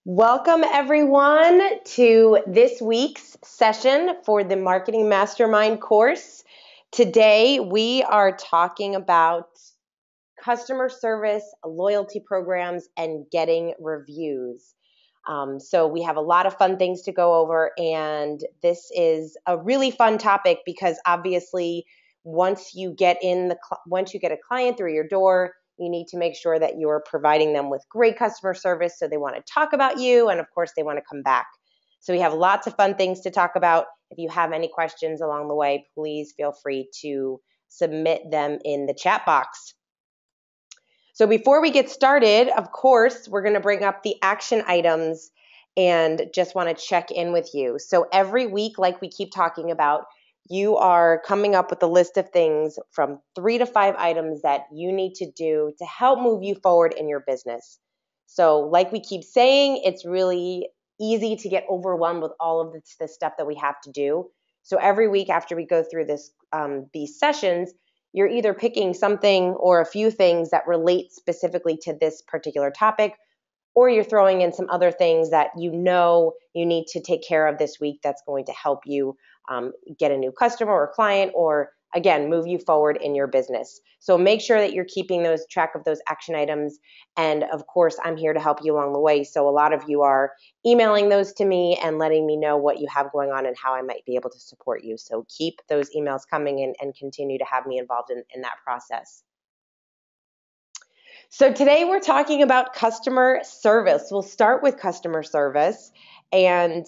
Welcome, everyone, to this week's session for the Marketing Mastermind course. Today, we are talking about customer service, loyalty programs, and getting reviews. So we have a lot of fun things to go over, and this is a really fun topic because obviously, once you get a client through your door, you need to make sure that you're providing them with great customer service, so they want to talk about you, and of course, they want to come back. So we have lots of fun things to talk about. If you have any questions along the way, please feel free to submit them in the chat box. So before we get started, of course, we're going to bring up the action items and just want to check in with you. So every week, like we keep talking about, you are coming up with a list of things from 3 to 5 items that you need to do to help move you forward in your business. So like we keep saying, it's really easy to get overwhelmed with all of the stuff that we have to do. So every week after we go through these sessions, you're either picking something or a few things that relate specifically to this particular topic, or you're throwing in some other things that you know you need to take care of this week that's going to help you get a new customer or client, or again, move you forward in your business. So make sure that you're keeping track of those action items. And of course, I'm here to help you along the way. So a lot of you are emailing those to me and letting me know what you have going on and how I might be able to support you. So keep those emails coming and continue to have me involved in that process. So today we're talking about customer service. We'll start with customer service and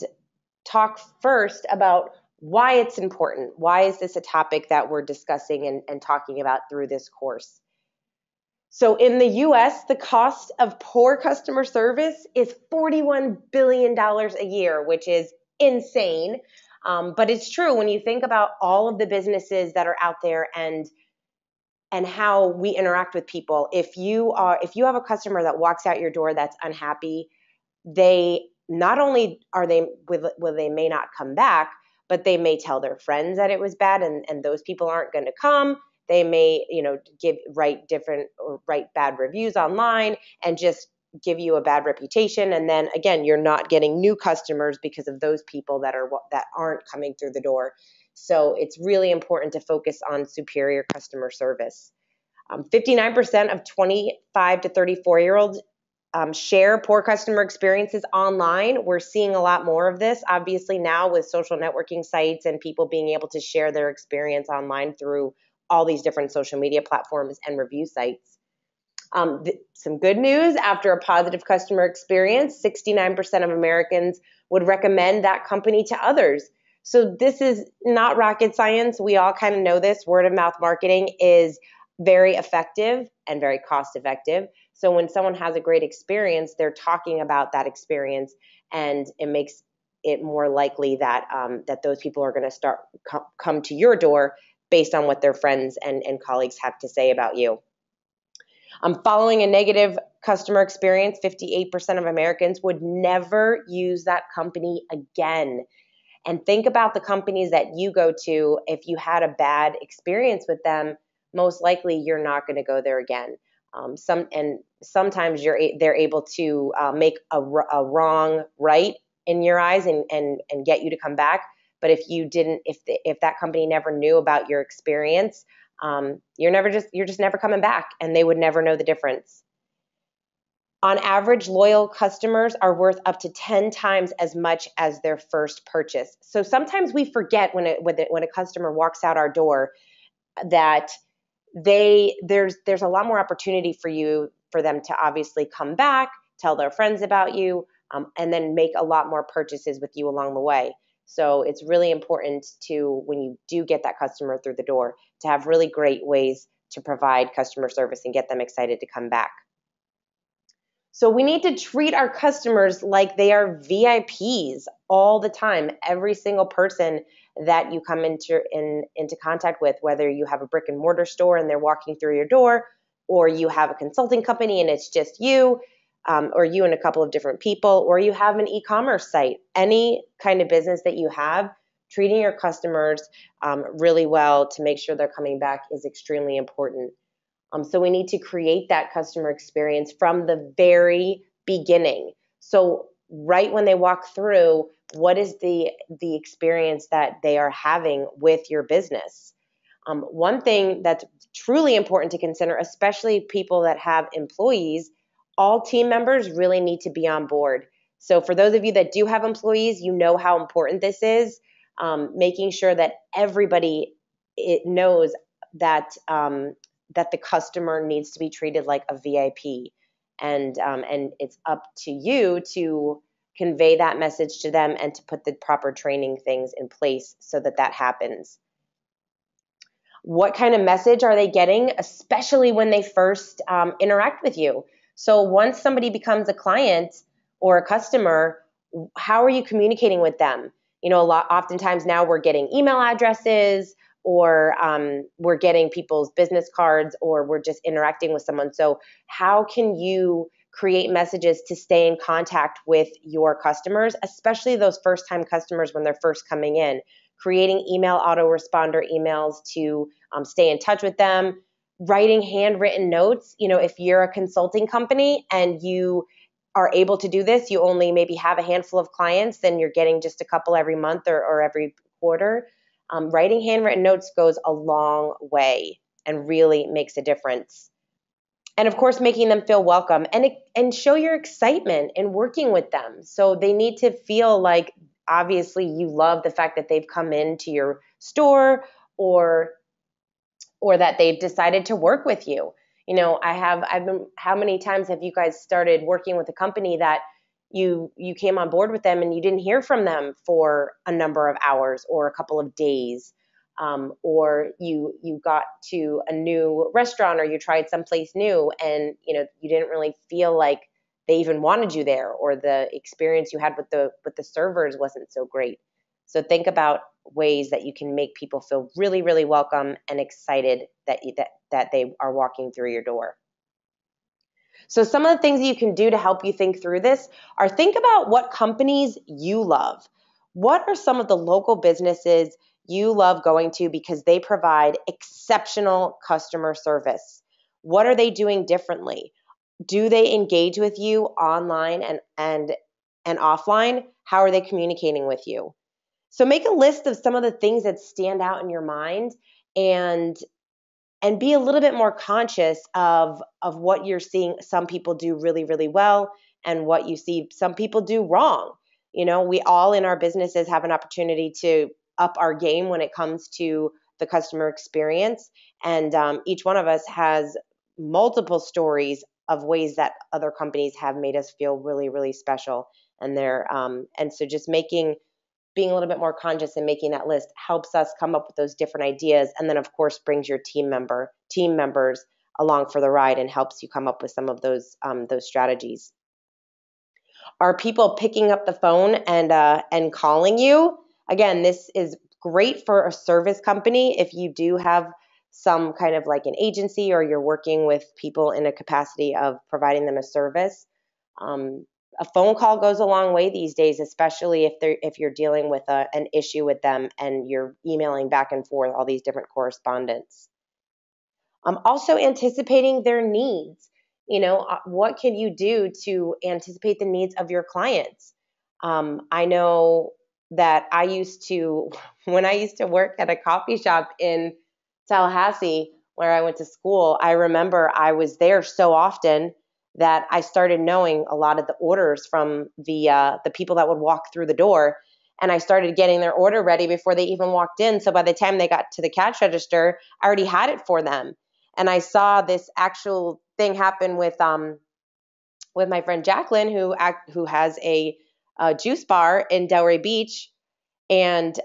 talk first about why it's important. Why is this a topic that we're discussing and talking about through this course? So in the US, the cost of poor customer service is $41 billion a year, which is insane. But it's true when you think about all of the businesses that are out there and how we interact with people. If you have a customer that walks out your door that's unhappy, they not only will they may not come back, but they may tell their friends that it was bad, and those people aren't going to come. They may, write bad reviews online and just give you a bad reputation. And then again, you're not getting new customers because of those people that aren't coming through the door. So it's really important to focus on superior customer service. 59% of 25 to 34-year-olds share poor customer experiences online. We're seeing a lot more of this, obviously, now with social networking sites and people being able to share their experience online through all these different social media platforms and review sites. Some good news: after a positive customer experience, 69% of Americans would recommend that company to others. So this is not rocket science. We all kind of know this. Word of mouth marketing is very effective and very cost effective. So when someone has a great experience, they're talking about that experience, and it makes it more likely that those people are going to come to your door based on what their friends and colleagues have to say about you. Following a negative customer experience, 58% of Americans would never use that company again. And think about the companies that you go to. If you had a bad experience with them, most likely you're not going to go there again. Sometimes they're able to make a wrong right in your eyes and get you to come back. But if that company never knew about your experience, you're just never coming back, and they would never know the difference. On average, loyal customers are worth up to 10 times as much as their first purchase. So sometimes we forget when a customer walks out our door that there's a lot more opportunity for them to obviously come back, tell their friends about you, and then make a lot more purchases with you along the way. So it's really important to, when you do get that customer through the door, to have really great ways to provide customer service and get them excited to come back. So we need to treat our customers like they are VIPs all the time. Every single person that you come into contact with, whether you have a brick and mortar store and they're walking through your door, or you have a consulting company and it's just you, or you and a couple of different people, or you have an e-commerce site, any kind of business that you have, treating your customers really well to make sure they're coming back is extremely important. So we need to create that customer experience from the very beginning. So right when they walk through, what is the experience that they are having with your business? One thing that's truly important to consider, especially people that have employees, all team members really need to be on board. So for those of you that do have employees, you know how important this is, making sure that everybody knows that that the customer needs to be treated like a VIP, and it's up to you to convey that message to them and to put the proper training things in place so that that happens. What kind of message are they getting, especially when they first interact with you? So once somebody becomes a client or a customer, how are you communicating with them? Oftentimes now we're getting email addresses, or we're getting people's business cards, or we're just interacting with someone. So how can you create messages to stay in contact with your customers, especially those first-time customers when they're first coming in? Creating email autoresponder emails to stay in touch with them, writing handwritten notes. If you're a consulting company and you are able to do this, you only maybe have a handful of clients, then you're getting just a couple every month or every quarter. Writing handwritten notes goes a long way and really makes a difference. And of course, making them feel welcome and show your excitement in working with them. So they need to feel like, obviously, you love the fact that they've come into your store, or that they've decided to work with you. How many times have you guys started working with a company that you came on board with them and you didn't hear from them for a number of hours or a couple of days? Or you got to a new restaurant, or you tried someplace new, and you didn't really feel like they even wanted you there, or the experience you had with the servers wasn't so great. So think about ways that you can make people feel really, really welcome and excited that they are walking through your door. So some of the things you can do to help you think through this are, think about what companies you love. What are some of the local businesses you love going to because they provide exceptional customer service? What are they doing differently? Do they engage with you online and offline? How are they communicating with you? So make a list of some of the things that stand out in your mind, and be a little bit more conscious of what you're seeing some people do really, really well, and what you see some people do wrong. We all in our businesses have an opportunity to up our game when it comes to the customer experience. And each one of us has multiple stories of ways that other companies have made us feel really, really special. And so just being a little bit more conscious and making that list helps us come up with those different ideas. And then, of course, brings your team members along for the ride and helps you come up with some of those strategies. Are people picking up the phone and calling you? Again, this is great for a service company if you do have some kind of like an agency, or you're working with people in a capacity of providing them a service. A phone call goes a long way these days, especially if you're dealing with an issue with them and you're emailing back and forth all these different correspondence. Also anticipating their needs. What can you do to anticipate the needs of your clients? I know that when I used to work at a coffee shop in Tallahassee, where I went to school, I remember I was there so often that I started knowing a lot of the orders from the people that would walk through the door, and I started getting their order ready before they even walked in. So by the time they got to the cash register, I already had it for them. And I saw this actual thing happen with my friend Jacqueline, who has a juice bar in Delray Beach, and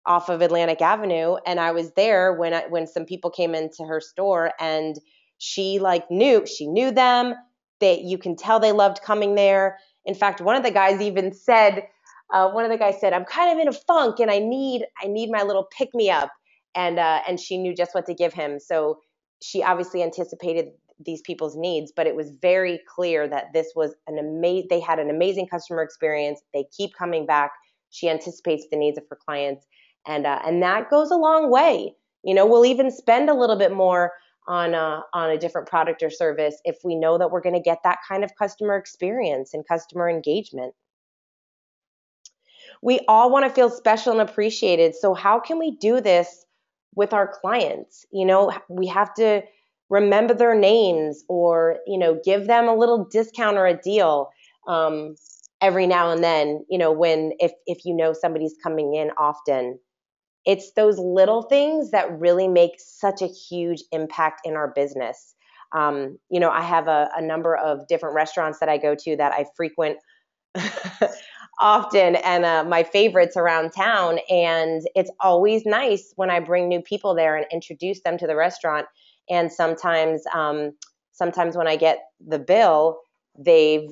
off of Atlantic Avenue. And I was there when some people came into her store, and she knew them. That you can tell they loved coming there. In fact, one of the guys said, "I'm kind of in a funk, and I need my little pick me up." And she knew just what to give him. So she obviously anticipated these people's needs, but it was very clear that this was they had an amazing customer experience. They keep coming back. She anticipates the needs of her clients, and that goes a long way. We'll even spend a little bit more on a different product or service if we know that we're going to get that kind of customer experience and customer engagement. We all want to feel special and appreciated. So how can we do this with our clients? We have to remember their names, or, give them a little discount or a deal every now and then, if somebody's coming in often. It's those little things that really make such a huge impact in our business. I have a number of different restaurants that I go to that I frequent often, and my favorites around town. And it's always nice when I bring new people there and introduce them to the restaurant. And sometimes when I get the bill, they've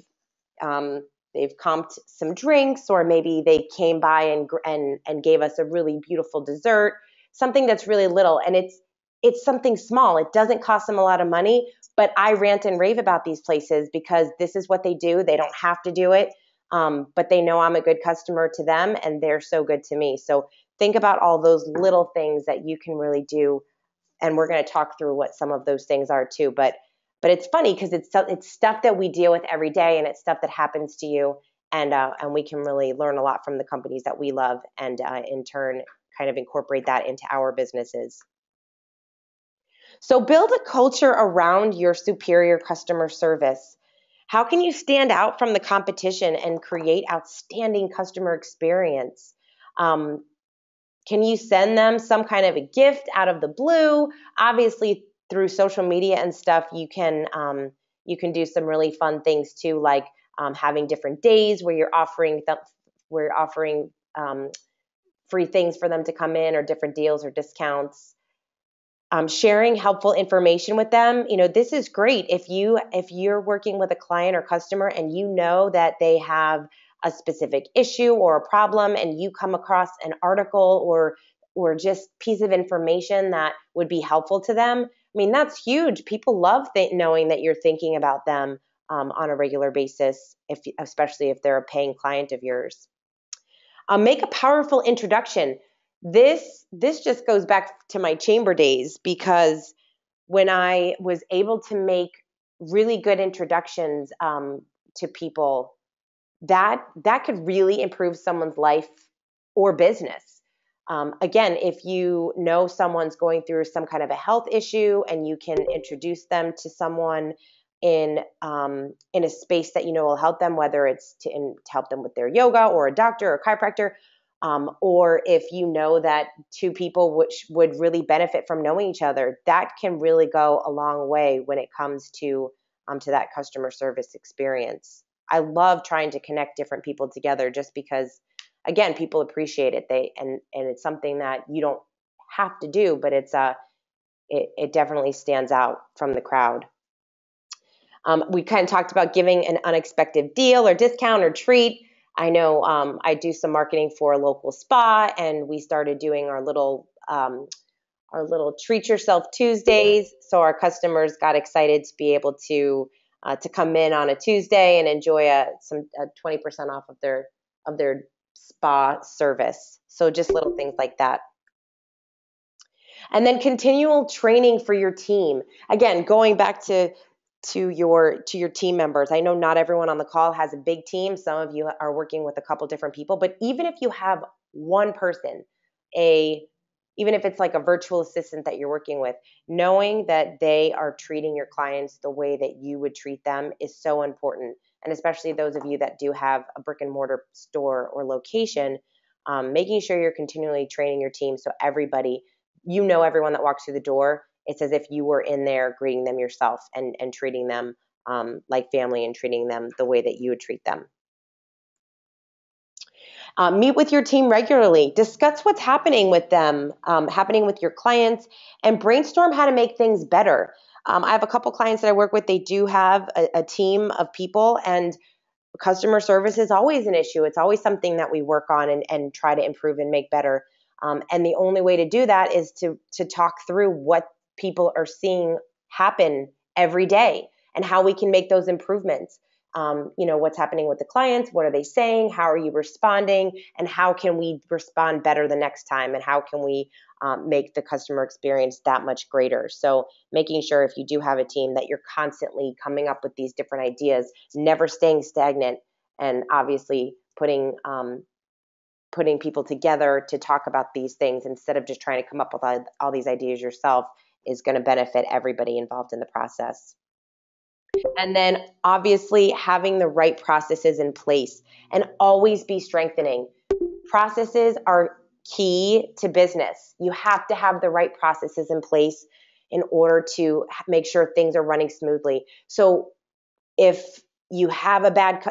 comped some drinks, or maybe they came by and gave us a really beautiful dessert, something that's really little. And it's something small. It doesn't cost them a lot of money, but I rant and rave about these places because this is what they do. They don't have to do it. But they know I'm a good customer to them, and they're so good to me. So think about all those little things that you can really do. And we're going to talk through what some of those things are too. But it's funny because it's stuff that we deal with every day, and it's stuff that happens to you. And we can really learn a lot from the companies that we love, and in turn kind of incorporate that into our businesses. So build a culture around your superior customer service. How can you stand out from the competition and create outstanding customer experience? Can you send them some kind of a gift out of the blue? Obviously, through social media and stuff, you can do some really fun things too, like having different days where you're offering free things for them to come in, or different deals or discounts. Sharing helpful information with them. This is great if you're working with a client or customer and you know that they have a specific issue or a problem, and you come across an article or just piece of information that would be helpful to them. I mean, that's huge. People love knowing that you're thinking about them on a regular basis, especially if they're a paying client of yours. Make a powerful introduction. This just goes back to my chamber days, because when I was able to make really good introductions to people, that could really improve someone's life or business. Again, if you know someone's going through some kind of a health issue and you can introduce them to someone in a space that will help them, whether it's to help them with their yoga, or a doctor or a chiropractor, or if you know that two people which would really benefit from knowing each other, that can really go a long way when it comes to that customer service experience. I love trying to connect different people together, just because, again, people appreciate it. And it's something that you don't have to do, but it definitely stands out from the crowd. We kind of talked about giving an unexpected deal or discount or treat. I know I do some marketing for a local spa, and we started doing our little Treat Yourself Tuesdays. So our customers got excited to be able to come in on a Tuesday and enjoy a 20% off of their spa service. So just little things like that. And then continual training for your team. Again, going back to your team members. I know not everyone on the call has a big team. Some of you are working with a couple different people, but even if you have one person, even if it's like a virtual assistant that you're working with, knowing that they are treating your clients the way that you would treat them is so important. And especially those of you that do have a brick and mortar store or location, making sure you're continually training your team, so everybody, everyone that walks through the door, it's as if you were in there greeting them yourself and treating them like family, and treating them the way that you would treat them. Meet with your team regularly. Discuss what's happening with them, happening with your clients, and brainstorm how to make things better. I have a couple clients that I work with. They do have a team of people, and customer service is always an issue. It's always something that we work on and try to improve and make better. And the only way to do that is to talk through what people are seeing happen every day and how we can make those improvements. What's happening with the clients, what are they saying, how are you responding, and how can we respond better the next time, and how can we make the customer experience that much greater. So making sure if you do have a team that you're constantly coming up with these different ideas, never staying stagnant, and obviously putting people together to talk about these things instead of just trying to come up with all these ideas yourself is going to benefit everybody involved in the process. And then obviously having the right processes in place and always be strengthening. Processes are key to business. You have to have the right processes in place in order to make sure things are running smoothly. So if you have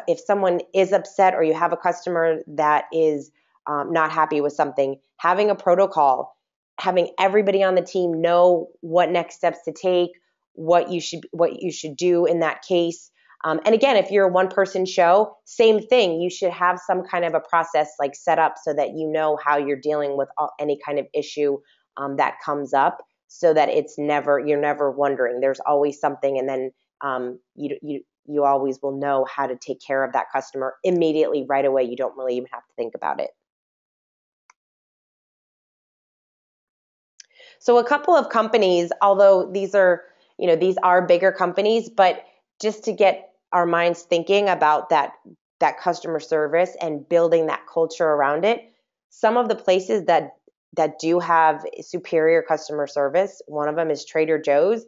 if someone is upset or you have a customer that is not happy with something, having a protocol, having everybody on the team know what next steps to take, what you should do in that case. And again, if you're a one-person show, same thing. You should have some kind of a process like set up so that you know how you're dealing with any kind of issue that comes up, so that you're never wondering. There's always something, and then you always will know how to take care of that customer immediately, right away. You don't really even have to think about it. So a couple of companies, although these are bigger companies, but just to get our minds thinking about that customer service and building that culture around it, some of the places that do have superior customer service, one of them is Trader Joe's.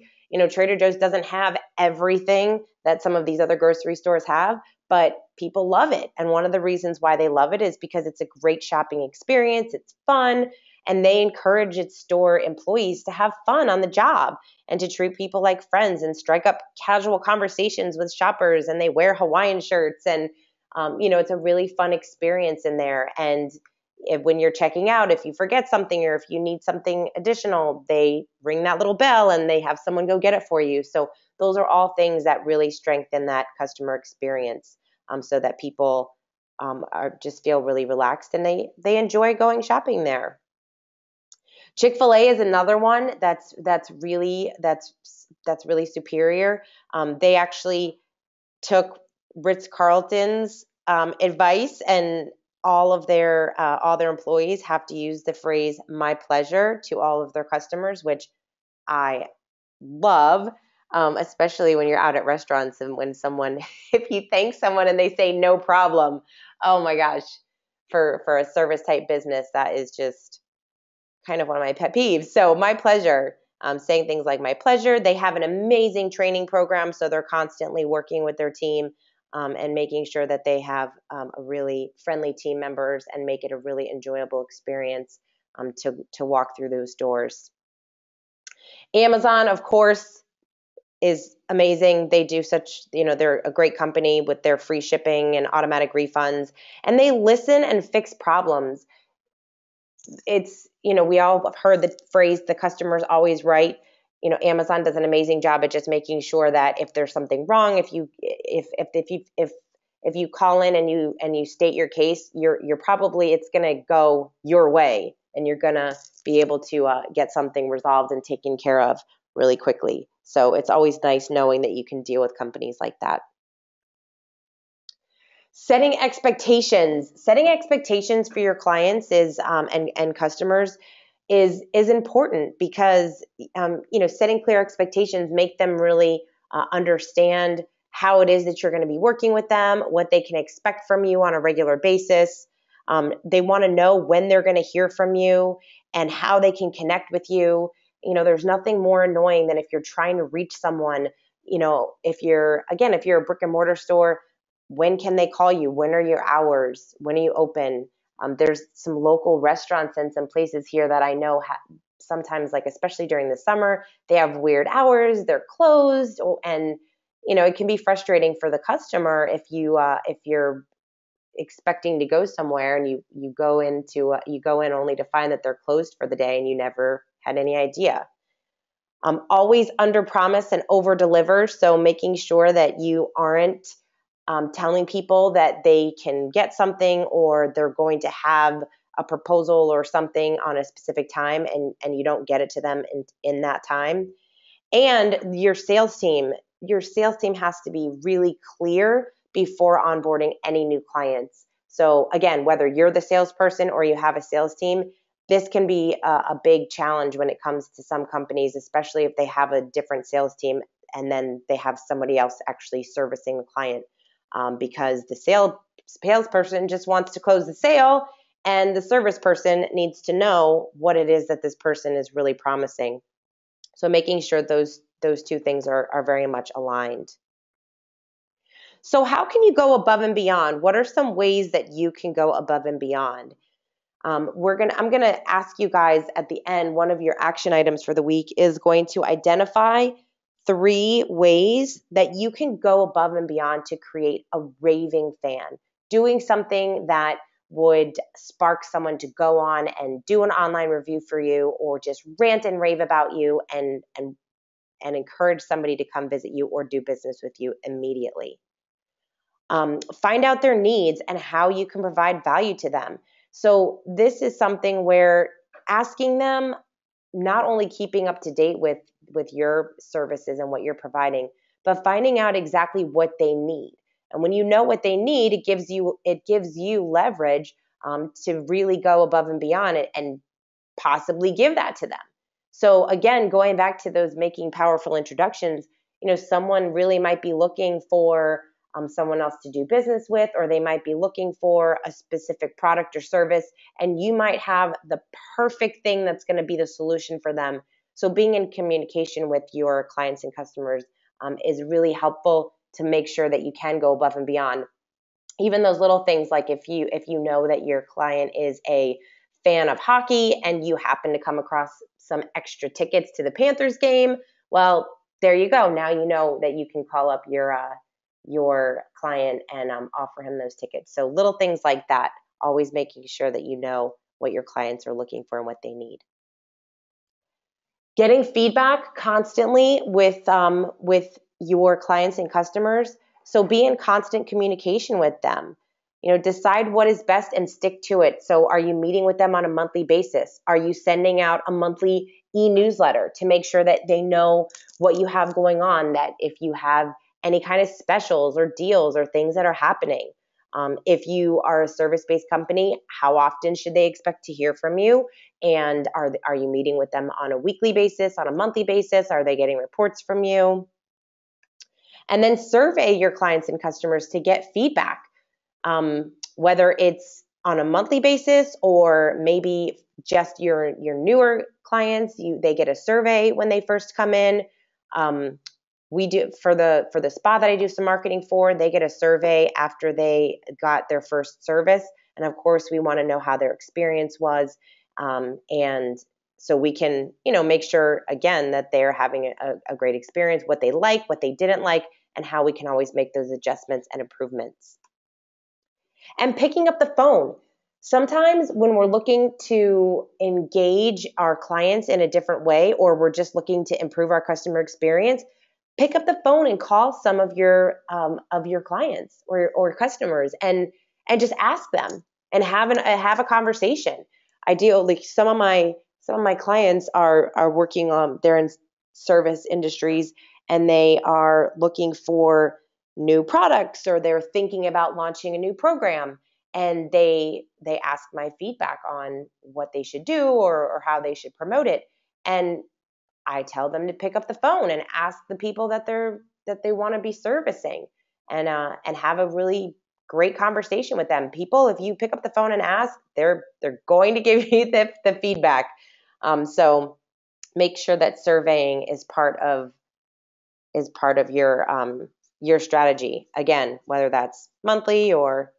Trader Joe's doesn't have everything that some of these other grocery stores have, but people love it. And one of the reasons why they love it is because it's a great shopping experience. It's fun. And they encourage its store employees to have fun on the job and to treat people like friends and strike up casual conversations with shoppers. And they wear Hawaiian shirts. And, it's a really fun experience in there. And when you're checking out, if you forget something or if you need something additional, they ring that little bell and they have someone go get it for you. So those are all things that really strengthen that customer experience, so that people just feel really relaxed and they enjoy going shopping there. Chick-fil-A is another one that's really superior. They actually took Ritz-Carlton's advice, and all their employees have to use the phrase "my pleasure" to all of their customers, which I love, especially when you're out at restaurants and when if you thank someone and they say "no problem," oh my gosh, for a service type business, that is just kind of one of my pet peeves. So my pleasure, saying things like my pleasure. They have an amazing training program, so they're constantly working with their team and making sure that they have a really friendly team members and make it a really enjoyable experience to walk through those doors. Amazon, of course, is amazing. They do they're a great company with their free shipping and automatic refunds, and they listen and fix problems. It's, we all have heard the phrase, the customer's always right. Amazon does an amazing job at just making sure that if there's something wrong, if you call in and you state your case, you're probably, it's going to go your way and you're going to be able to get something resolved and taken care of really quickly. So it's always nice knowing that you can deal with companies like that. Setting expectations for your clients is and customers is important, because setting clear expectations make them really understand how it is that you're going to be working with them, what they can expect from you on a regular basis. They want to know when they're going to hear from you and how they can connect with you. There's nothing more annoying than if you're trying to reach someone. If you're a brick and mortar store, when can they call you? When are your hours? When are you open? There's some local restaurants and some places here that I know sometimes, like especially during the summer, they have weird hours. They're closed, and it can be frustrating for the customer if you're expecting to go somewhere and you go in only to find that they're closed for the day and you never had any idea. Always under promise and over deliver. So making sure that you aren't telling people that they can get something or they're going to have a proposal or something on a specific time and you don't get it to them in that time. And your sales team has to be really clear before onboarding any new clients. So again, whether you're the salesperson or you have a sales team, this can be a big challenge when it comes to some companies, especially if they have a different sales team and then they have somebody else actually servicing the client, because the salesperson just wants to close the sale, and the service person needs to know what it is that this person is really promising. So making sure those two things are very much aligned. So how can you go above and beyond? What are some ways that you can go above and beyond? I'm gonna ask you guys at the end, one of your action items for the week is going to identify 3 ways that you can go above and beyond to create a raving fan, doing something that would spark someone to go on and do an online review for you, or just rant and rave about you and encourage somebody to come visit you or do business with you immediately. Find out their needs and how you can provide value to them. So this is something where asking them, not only keeping up to date with your services and what you're providing, but finding out exactly what they need. And when you know what they need, it gives you leverage to really go above and beyond it and possibly give that to them. So again, going back to those making powerful introductions, someone really might be looking for someone else to do business with, or they might be looking for a specific product or service, and you might have the perfect thing that's going to be the solution for them. So being in communication with your clients and customers is really helpful to make sure that you can go above and beyond. Even those little things, like if you know that your client is a fan of hockey and you happen to come across some extra tickets to the Panthers game, well, there you go. Now you know that you can call up your client and offer him those tickets. So little things like that, always making sure that you know what your clients are looking for and what they need. Getting feedback constantly with your clients and customers. So be in constant communication with them. Decide what is best and stick to it. So are you meeting with them on a monthly basis? Are you sending out a monthly e-newsletter to make sure that they know what you have going on, that if you have any kind of specials or deals or things that are happening? If you are a service-based company, how often should they expect to hear from you? And are you meeting with them on a weekly basis, on a monthly basis? Are they getting reports from you? And then survey your clients and customers to get feedback, whether it's on a monthly basis or maybe just your newer clients. They get a survey when they first come in. We do for the spa that I do some marketing for, they get a survey after they got their first service. And of course, we want to know how their experience was. And so we can, make sure, again, that they're having a great experience, what they like, what they didn't like, and how we can always make those adjustments and improvements. And picking up the phone. Sometimes when we're looking to engage our clients in a different way, or we're just looking to improve our customer experience, pick up the phone and call some of your clients or customers and just ask them and have a conversation. Ideally, some of my clients are working on, they're in service industries and they are looking for new products, or they're thinking about launching a new program, and they ask my feedback on what they should do or how they should promote it. And I tell them to pick up the phone and ask the people that they want to be servicing, and have a really great conversation with them. People, if you pick up the phone and ask, they're going to give you the feedback. So make sure that surveying is part of your strategy. Again, whether that's monthly or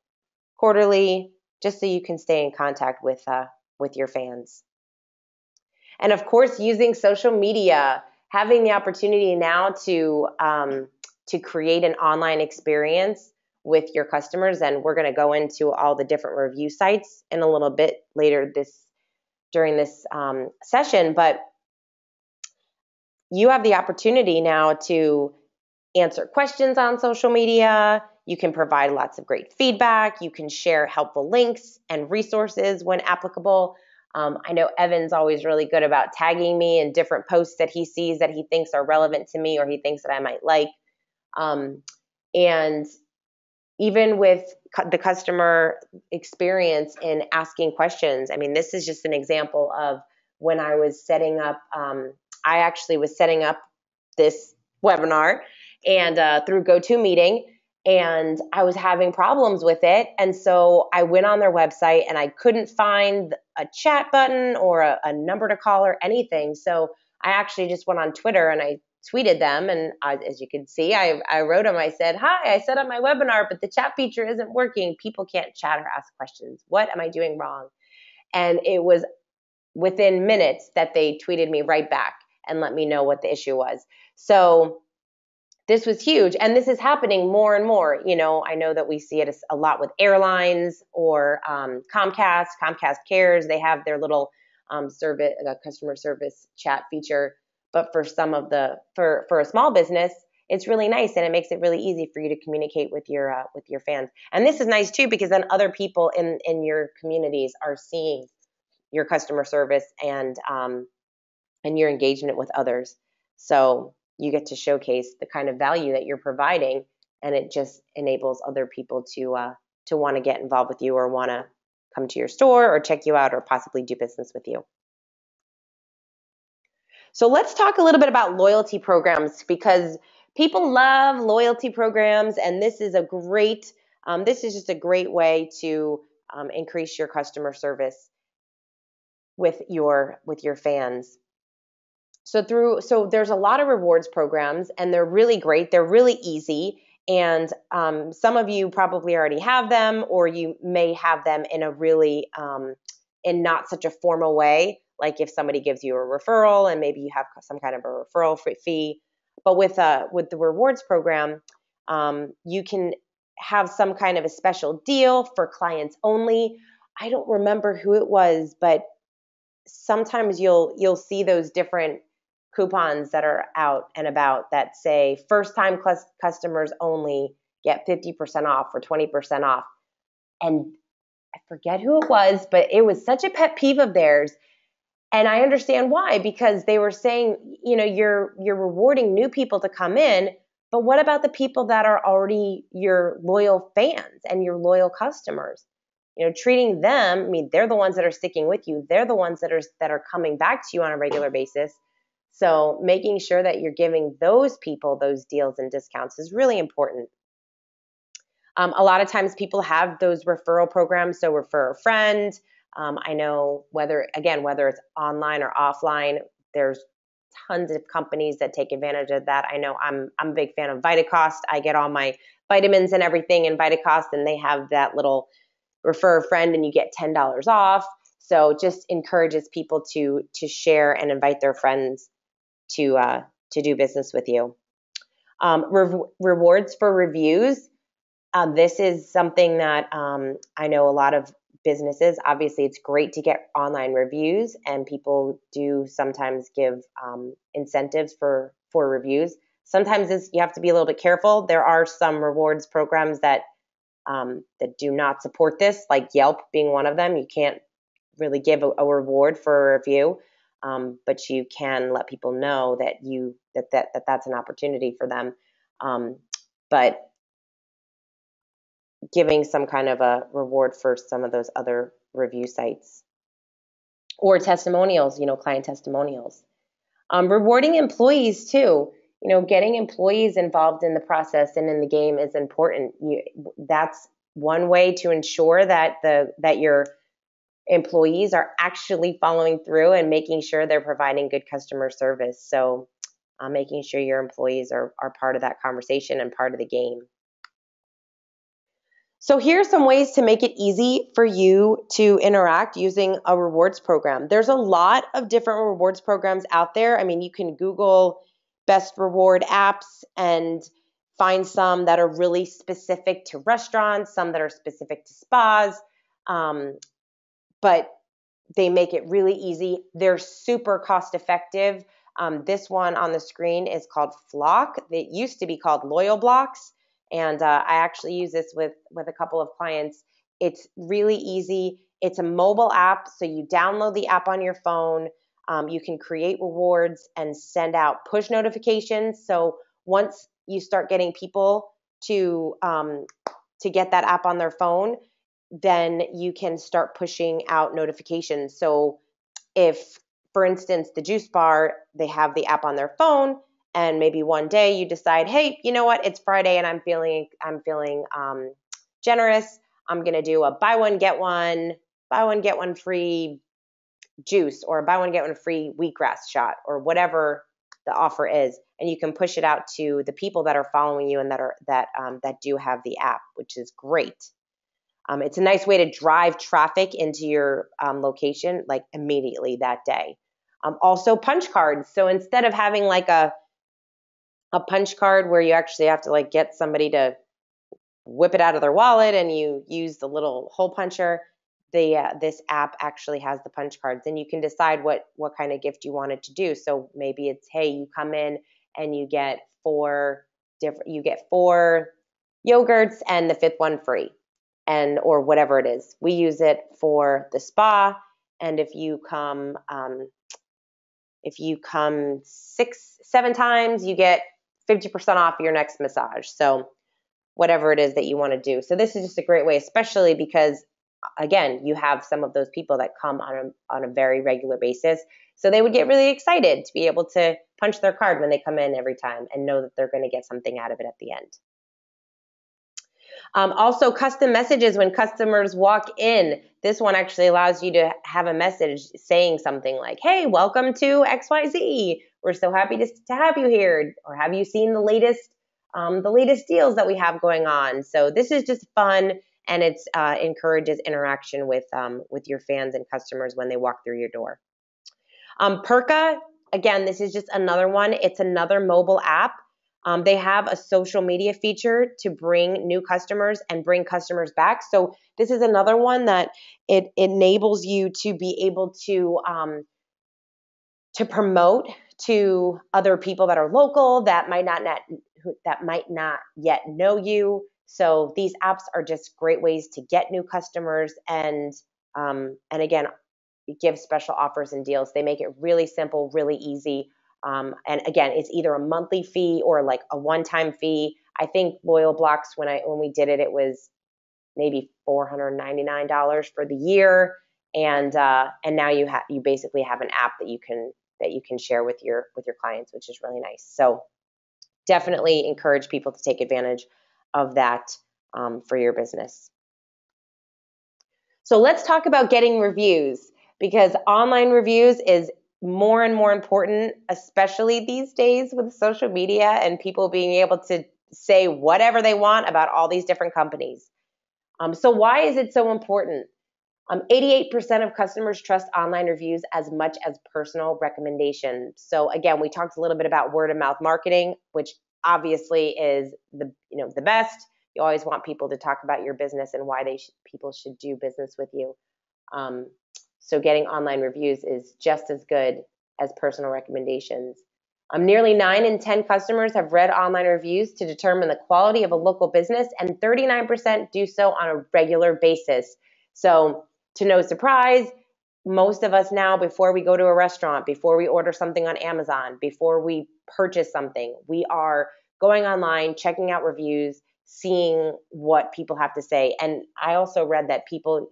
quarterly, just so you can stay in contact with your fans. And of course, using social media, having the opportunity now to create an online experience with your customers. And we're going to go into all the different review sites in a little bit later during this session. But you have the opportunity now to answer questions on social media. You can provide lots of great feedback. You can share helpful links and resources when applicable. I know Evan's always really good about tagging me in different posts that he sees that he thinks are relevant to me or he thinks that I might like. And even with the customer experience in asking questions. I mean, this is just an example of when I was setting up, I actually was setting up this webinar and through GoToMeeting, and I was having problems with it. And so I went on their website and I couldn't find a chat button or a number to call or anything. So I actually just went on Twitter and I tweeted them, and as you can see, I wrote them. I said, hi, I set up my webinar, but the chat feature isn't working. People can't chat or ask questions. What am I doing wrong? And it was within minutes that they tweeted me right back and let me know what the issue was. So this was huge, and this is happening more and more. You know, I know that we see it a lot with airlines or Comcast Cares. They have their little service, customer service chat feature. But for some of for a small business, it's really nice, and it makes it really easy for you to communicate with your fans. And this is nice too, because then other people in your communities are seeing your customer service and your engagement with others. So you get to showcase the kind of value that you're providing, and it just enables other people to want to get involved with you or want to come to your store or check you out or possibly do business with you. So let's talk a little bit about loyalty programs, because people love loyalty programs, and this is just a great way to increase your customer service with your fans. So there's a lot of rewards programs, and they're really great. They're really easy, and some of you probably already have them, or you may have them in a really in not such a formal way, like if somebody gives you a referral and maybe you have some kind of a referral fee. But with the rewards program, you can have some kind of a special deal for clients only. I don't remember who it was, but sometimes you'll see those different coupons that are out and about that say first time customers only get 50% off or 20% off. And I forget who it was, but it was such a pet peeve of theirs. And I understand why, because they were saying, you're rewarding new people to come in, but what about the people that are already your loyal fans and your loyal customers? Treating them, I mean, they're the ones that are sticking with you. They're the ones that are coming back to you on a regular basis. So making sure that you're giving those people those deals and discounts is really important. A lot of times people have those referral programs, so refer a friend. I know whether it's online or offline, there's tons of companies that take advantage of that. I know I'm a big fan of Vitacost. I get all my vitamins and everything in Vitacost, and they have that little refer a friend and you get $10 off. So it just encourages people to share and invite their friends to do business with you. Rewards for reviews. This is something that I know a lot of businesses, obviously it's great to get online reviews, and people do sometimes give incentives for reviews. Sometimes you have to be a little bit careful. There are some rewards programs that do not support this, like Yelp being one of them. You can't really give a reward for a review, but you can let people know that that's an opportunity for them. But giving some kind of a reward for some of those other review sites or testimonials, client testimonials. Rewarding employees too. Getting employees involved in the process and in the game is important. That's one way to ensure that your employees are actually following through and making sure they're providing good customer service. So making sure your employees are part of that conversation and part of the game. So here's some ways to make it easy for you to interact using a rewards program. There's a lot of different rewards programs out there. I mean, you can Google best reward apps and find some that are really specific to restaurants, some that are specific to spas, but they make it really easy. They're super cost effective. This one on the screen is called Flock. It used to be called Loyal Blocks. And I actually use this with a couple of clients. It's really easy. It's a mobile app, so you download the app on your phone. You can create rewards and send out push notifications. So once you start getting people to to get that app on their phone, then you can start pushing out notifications. So if, for instance, the juice bar, they have the app on their phone, and maybe one day you decide, hey, you know what? It's Friday and I'm feeling generous. I'm going to do a buy one, get one free juice, or buy one, get one free wheatgrass shot, or whatever the offer is. And you can push it out to the people that are following you and that do have the app, which is great. It's a nice way to drive traffic into your location like immediately that day. Also punch cards. So instead of having like a punch card where you actually have to like get somebody to whip it out of their wallet and you use the little hole puncher, this app actually has the punch cards, and you can decide what kind of gift you want it to do. So maybe it's, hey, you come in and you get four yogurts and the fifth one free, or whatever it is. We use it for the spa, and if you come 6-7 times, you get 50% off your next massage. So whatever it is that you want to do. So this is just a great way, especially because, again, you have some of those people that come on a very regular basis. So they would get really excited to be able to punch their card when they come in every time and know that they're going to get something out of it at the end. Also, custom messages when customers walk in. This one actually allows you to have a message saying something like, hey, welcome to XYZ. We're so happy to have you here. Or have you seen the latest deals that we have going on? So this is just fun, and it encourages interaction with your fans and customers when they walk through your door. Perka, again, this is just another one. It's another mobile app. They have a social media feature to bring new customers and bring customers back. So this is another one that it enables you to be able to promote to other people that are local that might not yet know you. So these apps are just great ways to get new customers, and again, give special offers and deals. They make it really simple, really easy. And again, it's either a monthly fee or like a one-time fee. I think Loyal Blocks, when we did it, it was maybe $499 for the year, and now you basically have an app that you can share with your clients, which is really nice. So definitely encourage people to take advantage of that for your business. So let's talk about getting reviews, because online reviews is more and more important, especially these days with social media and people being able to say whatever they want about all these different companies. So why is it so important? 88% of customers trust online reviews as much as personal recommendations. So again, we talked a little bit about word of mouth marketing, which obviously is the best. You always want people to talk about your business and why people should do business with you. So getting online reviews is just as good as personal recommendations. Nearly 9 in 10 customers have read online reviews to determine the quality of a local business, and 39% do so on a regular basis. So, to no surprise, most of us now, before we go to a restaurant, before we order something on Amazon, before we purchase something, we are going online, checking out reviews, seeing what people have to say. And I also read that people,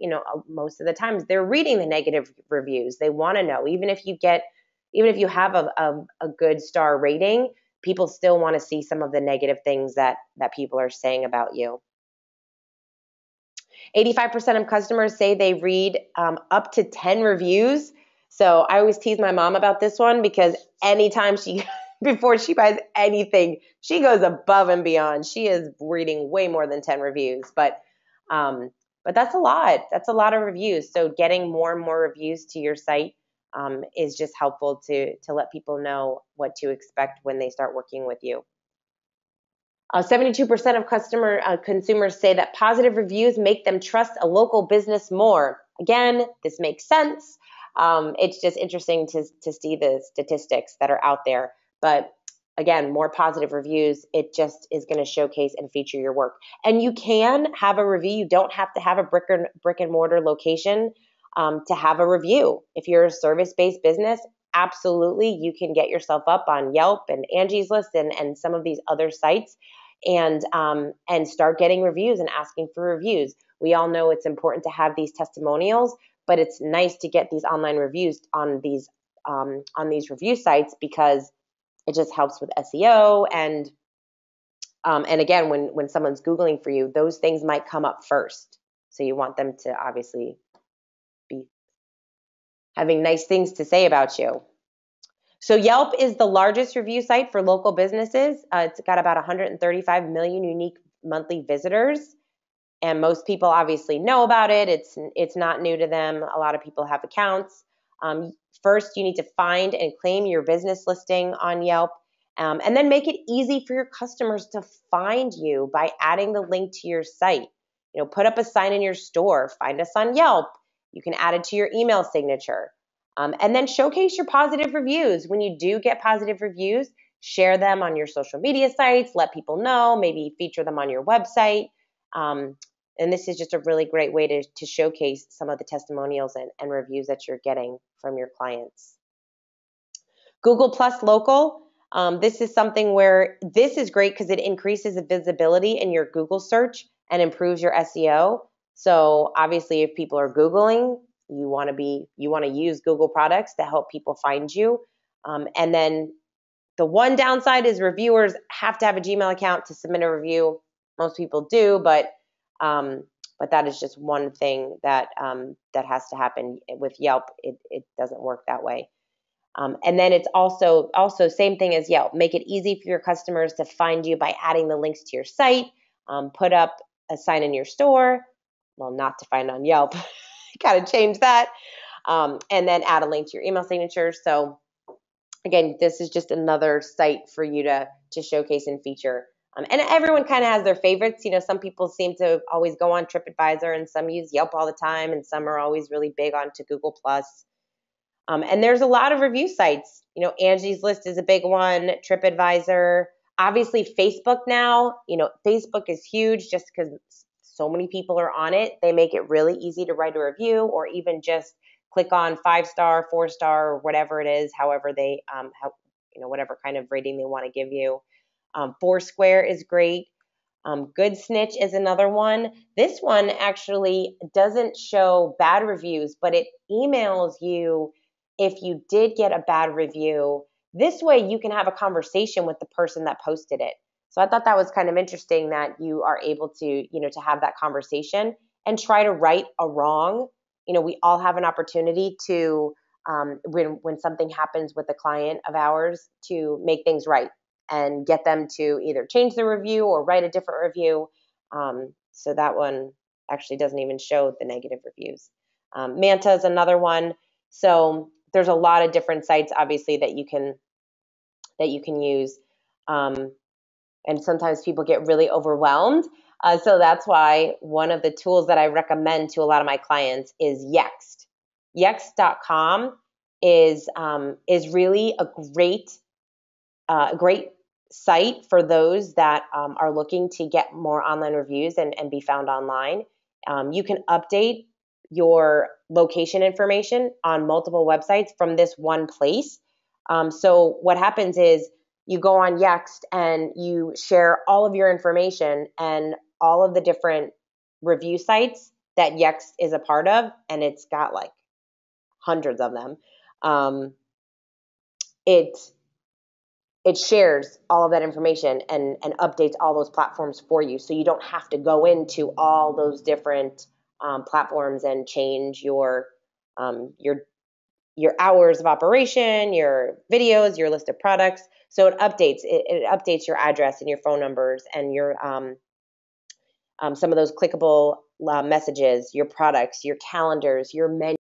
most of the times they're reading the negative reviews. They want to know, even if you have a good star rating, people still want to see some of the negative things that people are saying about you. 85% of customers say they read up to 10 reviews. So I always tease my mom about this one, because anytime before she buys anything, she goes above and beyond. She is reading way more than 10 reviews, but that's a lot. That's a lot of reviews. So getting more and more reviews to your site is just helpful to let people know what to expect when they start working with you. 72% of consumers say that positive reviews make them trust a local business more. Again, this makes sense. It's just interesting to see the statistics that are out there. But again, more positive reviews, it just is going to showcase and feature your work. And you can have a review. You don't have to have a brick and mortar location to have a review. If you're a service-based business, absolutely, you can get yourself up on Yelp and Angie's List and some of these other sites. and start getting reviews and asking for reviews. We all know it's important to have these testimonials, but it's nice to get these online reviews on these review sites, because it just helps with SEO. And again, when someone's Googling for you, those things might come up first. So you want them to obviously be having nice things to say about you. So Yelp is the largest review site for local businesses. It's got about 135 million unique monthly visitors. And most people obviously know about it. It's not new to them. A lot of people have accounts. First, you need to find and claim your business listing on Yelp, and then make it easy for your customers to find you by adding the link to your site. Put up a sign in your store. Find us on Yelp. You can add it to your email signature. And then showcase your positive reviews. When you do get positive reviews, share them on your social media sites. Let people know. Maybe feature them on your website. And this is just a really great way to showcase some of the testimonials and reviews that you're getting from your clients. Google Plus Local. This is something where this is great because it increases the visibility in your Google search and improves your SEO. So obviously, if people are Googling, you want to use Google products to help people find you. And then the one downside is reviewers have to have a Gmail account to submit a review. Most people do, but that is just one thing that has to happen with Yelp. It doesn't work that way. And then it's also same thing as Yelp. Make it easy for your customers to find you by adding the links to your site. Put up a sign in your store. Well, not to find on Yelp. Got to change that. And then add a link to your email signature. So again, this is just another site for you to showcase and feature. And everyone kind of has their favorites. Some people seem to always go on TripAdvisor, and some use Yelp all the time, and some are always really big onto Google Plus. And there's a lot of review sites. Angie's List is a big one, TripAdvisor. Obviously, Facebook now. Facebook is huge just because so many people are on it. They make it really easy to write a review, or even just click on 5-star, 4-star, or whatever it is, however they whatever kind of rating they want to give you. Foursquare is great. Good Snitch is another one. This one actually doesn't show bad reviews, but it emails you if you did get a bad review. This way you can have a conversation with the person that posted it. So I thought that was kind of interesting that you are able to, to have that conversation and try to right a wrong. We all have an opportunity to, when something happens with a client of ours, to make things right and get them to either change the review or write a different review. So that one actually doesn't even show the negative reviews. Manta is another one. So there's a lot of different sites, obviously, that you can use. And sometimes people get really overwhelmed. So that's why one of the tools that I recommend to a lot of my clients is Yext. Yext.com is really a great site for those that are looking to get more online reviews and be found online. You can update your location information on multiple websites from this one place. So what happens is you go on Yext and you share all of your information and all of the different review sites that Yext is a part of, and it's got like hundreds of them. It shares all of that information and updates all those platforms for you, so you don't have to go into all those different platforms and change your hours of operation, your videos, your list of products. So it updates your address and your phone numbers and your some of those clickable messages, your products, your calendars, your menu.